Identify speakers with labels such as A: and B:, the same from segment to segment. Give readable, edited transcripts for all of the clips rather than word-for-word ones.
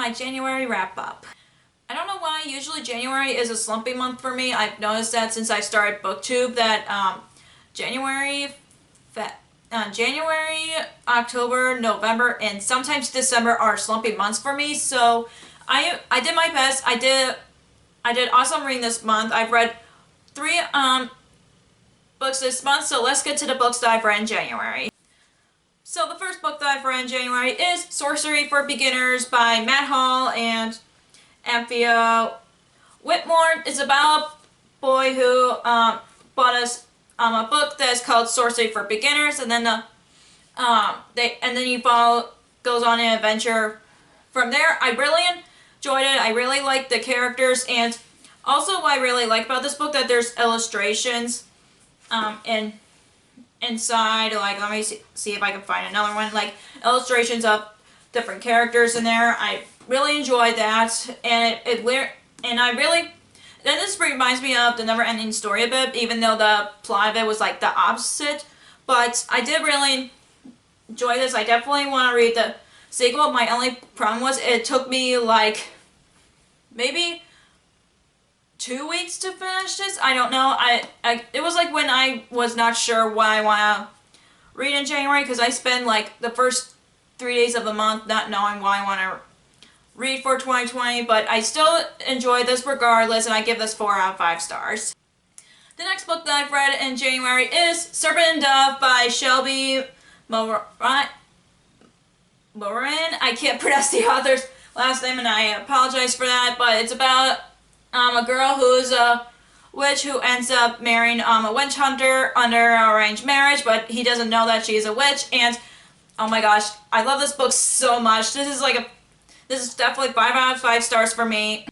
A: my January wrap-up. I don't know why, usually January is a slumpy month for me. I've noticed that since I started BookTube that January, October, November, and sometimes December are slumpy months for me. So I did my best. I did awesome reading this month. I've read 3 books this month, so let's get to the books that I've read in January. So the first book that I've read in January is Sorcery for Beginners by Matt Hall and Anthea Whitmore. It's about a boy who bought us a book that's called Sorcery for Beginners, and then he goes on an adventure from there. I really enjoyed it. I really liked the characters, and also what I really like about this book that there's illustrations inside. Like, let me see if I can find another one. Like illustrations of different characters in there. I really enjoyed that, and then this reminds me of The Never Ending Story a bit, even though the plot of it was like the opposite. But I did really enjoy this. I definitely want to read the sequel. My only problem was it took me like maybe 2 weeks to finish this. I don't know. It was like when I was not sure what I want to read in January, because I spend like the first 3 days of the month not knowing what I want to read for 2020, but I still enjoy this regardless, and I give this 4 out of 5 stars. The next book that I've read in January is Serpent and Dove by Shelby Moran. I can't pronounce the author's last name, and I apologize for that, but it's about a girl who's a witch who ends up marrying a witch hunter under arranged marriage, but he doesn't know that she's a witch. And oh my gosh, I love this book so much. This is definitely 5 out of 5 stars for me.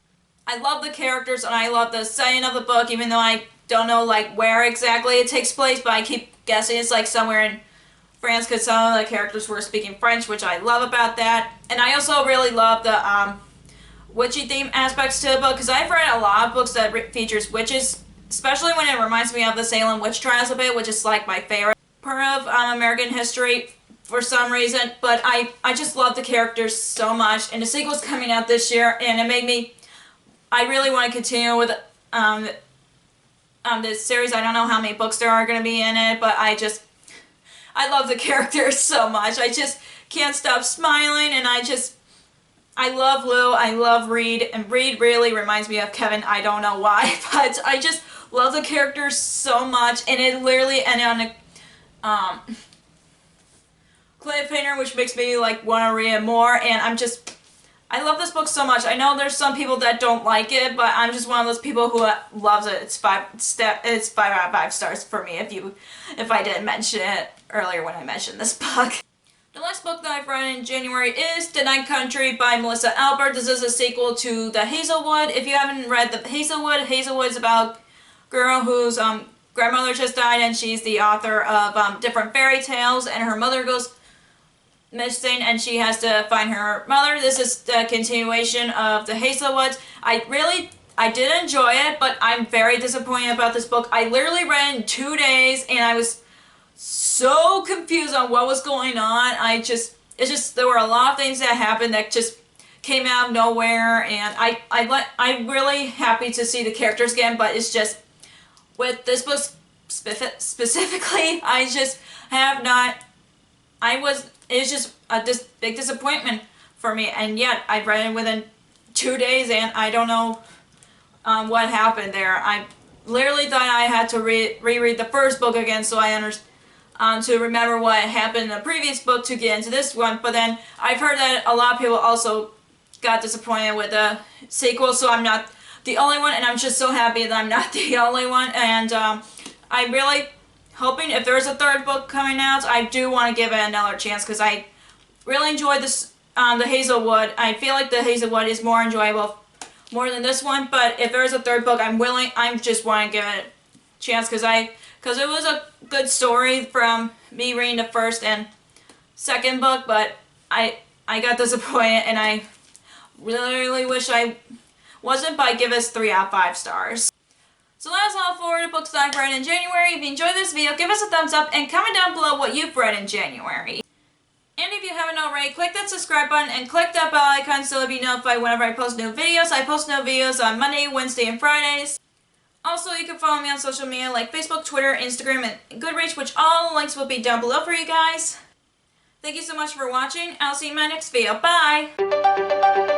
A: I love the characters, and I love the setting of the book, even though I don't know like where exactly it takes place, but I keep guessing it's like somewhere in France, because some of the characters were speaking French, which I love about that. And I also really love the witchy theme aspects to the book, because I've read a lot of books that features witches, especially when it reminds me of the Salem witch trials a bit, which is like my favorite part of American history for some reason. But I just love the characters so much, and the sequel's coming out this year, and it made me, I really want to continue with this series. I don't know how many books there are going to be in it, but I love the characters so much. I just can't stop smiling, and I love Lou, I love Reed, and Reed really reminds me of Kevin. I don't know why, but I just love the characters so much, and it literally ended on a cliffhanger, which makes me like want to read it more. And I love this book so much. I know there's some people that don't like it, but I'm just one of those people who loves it. It's 5 out of 5 stars for me. If I didn't mention it earlier when I mentioned this book. The last book that I've read in January is The Night Country by Melissa Albert. This is a sequel to The Hazelwood. If you haven't read The Hazelwood is about a girl whose grandmother just died, and she's the author of different fairy tales, and her mother goes missing, and she has to find her mother. This is the continuation of The Hazelwoods. I did enjoy it, but I'm very disappointed about this book. I literally read it in 2 days, and I was so confused on what was going on. There were a lot of things that happened that just came out of nowhere, and I'm really happy to see the characters again, but it's just, with this book specifically, it's just a big disappointment for me, and yet I read it within 2 days, and I don't know what happened there. I literally thought I had to reread the first book again, so I understand. To remember what happened in the previous book to get into this one, but then I've heard that a lot of people also got disappointed with the sequel, so I'm not the only one, and I'm just so happy that I'm not the only one. And I'm really hoping if there's a 3rd book coming out, I do want to give it another chance, because I really enjoyed this, The Hazelwood. I feel like The Hazelwood is more enjoyable more than this one, but if there's a 3rd book, I just want to give it a chance, because it was a good story from me reading the 1st and 2nd book, but I got disappointed, and I really wish I wasn't, but I give this 3 out of 5 stars. So that's all for the books that I've read in January. If you enjoyed this video, give us a thumbs up and comment down below what you've read in January. And if you haven't already, click that subscribe button and click that bell icon so you'll be notified whenever I post new videos. I post new videos on Monday, Wednesday, and Fridays. Also, you can follow me on social media like Facebook, Twitter, Instagram, and Goodreads, which all links will be down below for you guys. Thank you so much for watching. I'll see you in my next video. Bye!